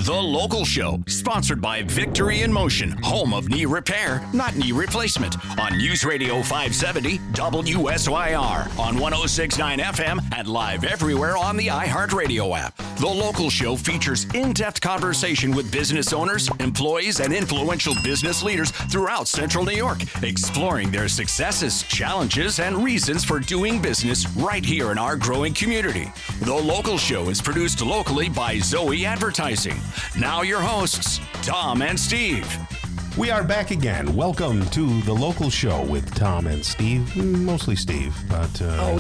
The Local Show, sponsored by Victory in Motion, home of knee repair, not knee replacement, on News Radio 570 WSYR, on 106.9 FM, and live everywhere on the iHeartRadio app. The Local Show features in-depth conversation with business owners, employees, and influential business leaders throughout Central New York, exploring their successes, challenges, and reasons for doing business right here in our growing community. The Local Show is produced locally by Zoe Advertising. Now your hosts, Tom and Steve. We are back again. Welcome to The Local Show with Tom and Steve. Mostly Steve, but... Tom,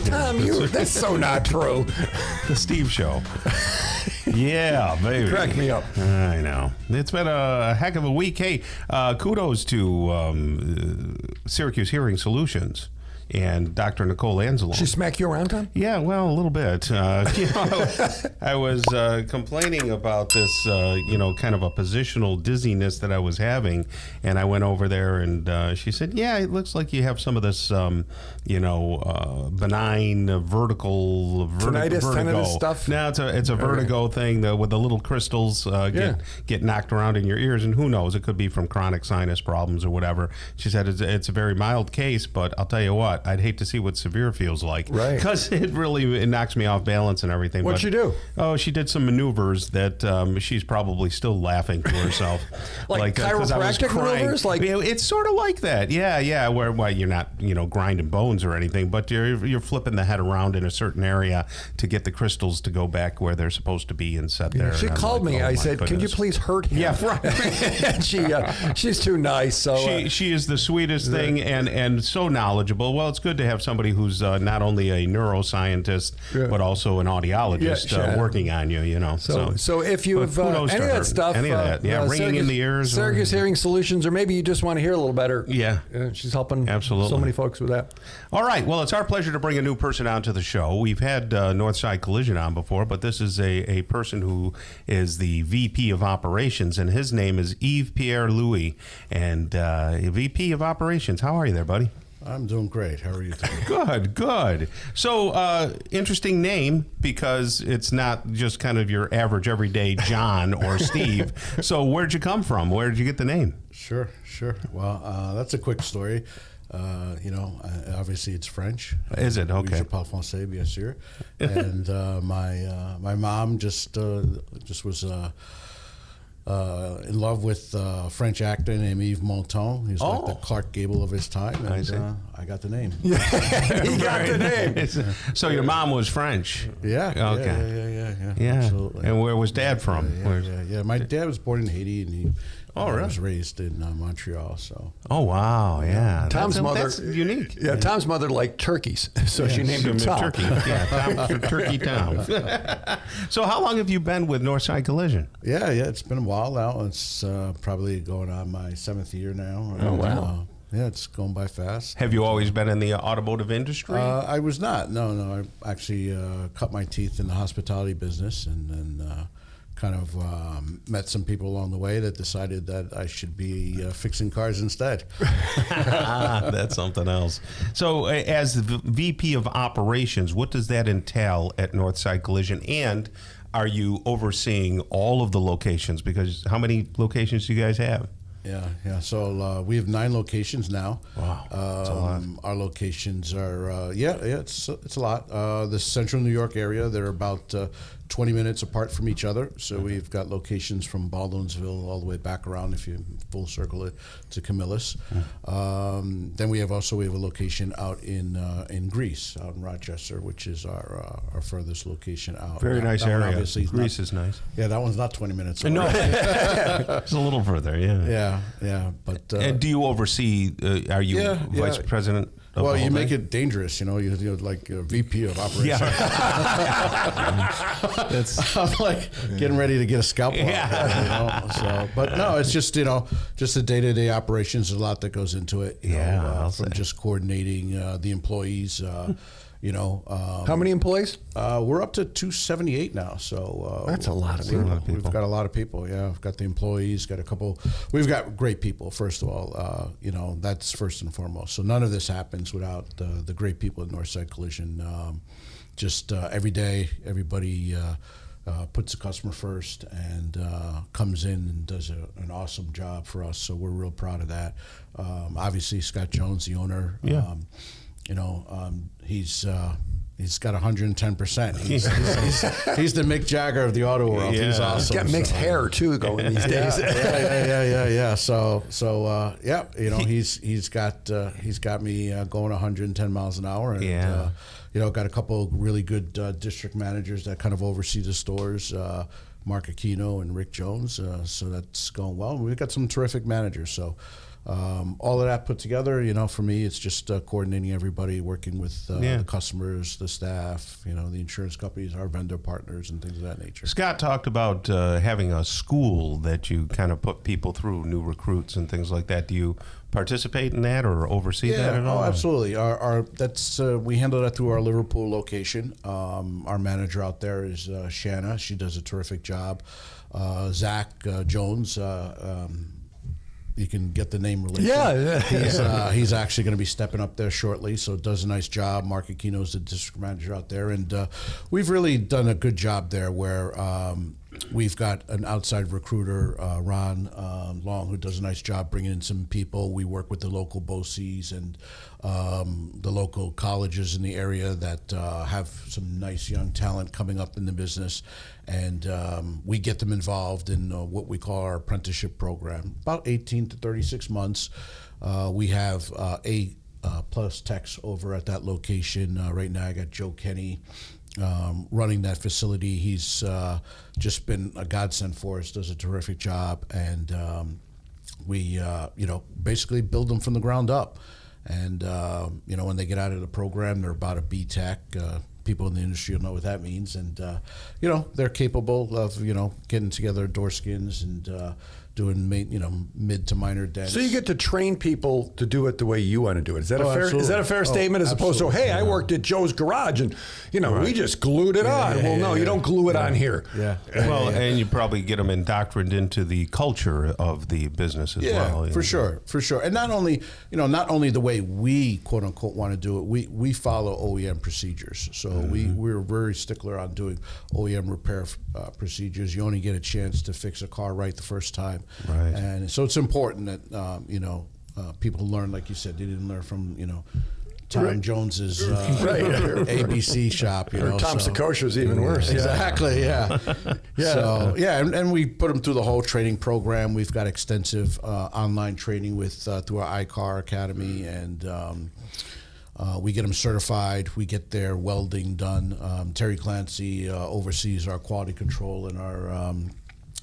that's so not true. The Steve Show. Yeah, baby. Crack me up. I know. It's been a heck of a week. Hey, kudos to Syracuse Hearing Solutions and Dr. Nicole Anzalone. She smack you around, Tom? Yeah, well, a little bit. I was complaining about this, kind of a positional dizziness that I was having, and I went over there, and she said, yeah, it looks like you have some of this, benign vertigo. Tinnitus stuff? No, it's a vertigo thing with the little crystals get knocked around in your ears, and who knows, it could be from chronic sinus problems or whatever. She said it's a very mild case, but I'll tell you what, I'd hate to see what severe feels like. Right. Because it knocks me off balance and everything. What'd she do? Oh, she did some maneuvers that she's probably still laughing to herself. like chiropractic maneuvers? It's sort of like that. Yeah. Where you're not, grinding bones or anything, but you're flipping the head around in a certain area to get the crystals to go back where they're supposed to be and set there. She called me. I said, "Can you please hurt him?" Yeah, right. She's too nice. So she is the sweetest thing and so knowledgeable. Well, it's good to have somebody who's not only a neuroscientist but also an audiologist working on you. So if you have any of that stuff, ringing in the ears, Syracuse Hearing Solutions, or maybe you just want to hear a little better. Yeah, she's helping absolutely so many folks with that. All right, well, it's our pleasure to bring a new person onto the show. We've had Northside Collision on before, but this is a person who is the VP of Operations, and his name is Yves Pierre-Louis, and VP of Operations. How are you there, buddy? I'm doing great. How are you today? Good. So, interesting name because it's not just kind of your average everyday John or Steve. So, where'd you come from? Where did you get the name? Sure. Well, that's a quick story. Obviously it's French. Is it? Okay. Je parle français, bien sûr. And my mom just was in love with a French actor named Yves Montand. He's like the Clark Gable of his time, and I got the name. He got the name. So your mom was French? Yeah. Okay. Yeah. Absolutely. And where was Dad from? Yeah. My dad was born in Haiti, and he really? was raised in Montreal. So. Oh wow! Yeah. Tom's mother. That's unique. Yeah. Tom's mother liked turkeys, so she named him Tom. Turkey. Yeah. Turkey Tom. So how long have you been with Northside Collision? Yeah. It's been a while now. It's probably going on my 7th year now. Oh wow. Yeah, it's going by fast. Have you always been in the automotive industry? I was not. No. I actually cut my teeth in the hospitality business, and then kind of met some people along the way that decided that I should be fixing cars instead. That's something else. So as the VP of Operations, what does that entail at Northside Collision? And are you overseeing all of the locations? Because how many locations do you guys have? Yeah. So we have 9 locations now. Wow, that's a lot. Our locations are, it's a lot. The Central New York area, they're about 20 minutes apart from each other. So we've got locations from Baldwinsville all the way back around, if you full circle it, to Camillus. Then we have a location out in Greece, out in Rochester, which is our furthest location out. Very nice area. Greece is nice. Yeah, that one's not 20 minutes away. No, it's a little further. Yeah. But and do you oversee? Are you vice president? Well, you make it dangerous, you like a VP of operations. I'm like getting ready to get a scalpel. Out, So, but no, it's just just the day-to-day operations. There's a lot that goes into it. From just coordinating the employees. How many employees? We're up to 278 now. So that's a lot of people. We've got a lot of people. Yeah, we've got the employees. Got a couple. We've got great people. First of all, that's first and foremost. So none of this happens without the great people at Northside Collision. Every day, everybody puts the customer first, and comes in and does an awesome job for us. So we're real proud of that. Obviously, Scott Jones, the owner, he's got 110%. He's the Mick Jagger of the auto world. Yeah. He's awesome. He's got mixed hair too going these days. Yeah. So he's got me going 110 miles an hour, and got a couple of really good district managers that kind of oversee the stores. Mark Aquino and Rick Jones. So that's going well. We've got some terrific managers. So. All of that put together, for me, it's just coordinating everybody, working with the customers, the staff, the insurance companies, our vendor partners, and things of that nature. Scott talked about having a school that you kind of put people through, new recruits and things like that. Do you participate in that or oversee that at all? Oh, absolutely. We handle that through our Liverpool location. Our manager out there is Shanna. She does a terrific job. Zach Jones. You can get the name related. Yeah. He's actually going to be stepping up there shortly, so does a nice job. Mark Aquino's the district manager out there, and we've really done a good job there where we've got an outside recruiter, Ron Long, who does a nice job bringing in some people. We work with the local BOCES and the local colleges in the area that have some nice young talent coming up in the business, and we get them involved in what we call our apprenticeship program. About 18 to 36 months. We have plus techs over at that location. Right now I got Joe Kenny running that facility. He's just been a godsend for us, does a terrific job, and we basically build them from the ground up. And when they get out of the program, they're about a B-Tech. People in the industry will know what that means, and they're capable of getting together door skins and doing mid to minor dents. So you get to train people to do it the way you want to do it. Is that a fair statement? As opposed to, hey, I worked at Joe's garage and we just glued it on. Well, no, you don't glue it on here. Yeah. Well, and you probably get them indoctrinated into the culture of the business as well. For sure. And not only the way we quote unquote want to do it, we follow OEM procedures. So we're very stickler on doing OEM repair procedures. You only get a chance to fix a car right the first time. Right. And so it's important that people learn, like you said, they didn't learn from Tom Jones's ABC shop, Or Tom Soccocio's even worse. Exactly, yeah. So and we put them through the whole training program. We've got extensive online training with through our iCar Academy, and we get them certified. We get their welding done. Terry Clancy oversees our quality control and our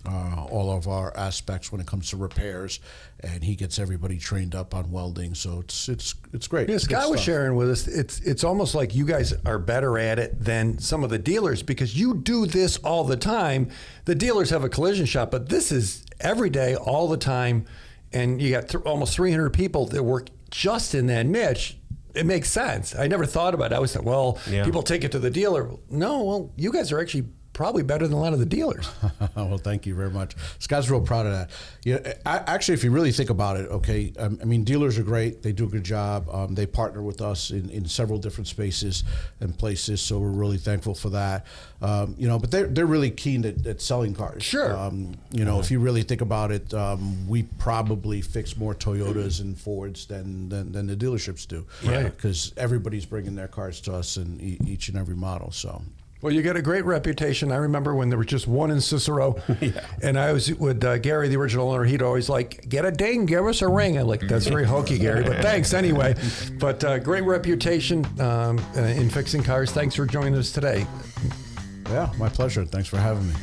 all of our aspects when it comes to repairs, and he gets everybody trained up on welding. So it's great. Yeah, Scott was sharing with us. It's almost like you guys are better at it than some of the dealers because you do this all the time. The dealers have a collision shop, but this is every day, all the time, and you got almost 300 people that work just in that niche. It makes sense. I never thought about it. I always thought, people take it to the dealer. No, well, you guys are actually probably better than a lot of the dealers. Well, thank you very much. Scott's real proud of that. Actually, if you really think about it, okay, dealers are great. They do a good job. They partner with us in several different spaces and places, so we're really thankful for that. But they're really keen at selling cars. Sure. If you really think about it, we probably fix more Toyotas and Fords than the dealerships do. Right. Because everybody's bringing their cars to us in each and every model, so. Well, you get a great reputation. I remember when there was just one in Cicero, and I was with Gary, the original owner. He'd always get a ding, give us a ring. I'm like, that's very hokey, Gary, but thanks anyway. But great reputation in fixing cars. Thanks for joining us today. Yeah, my pleasure. Thanks for having me.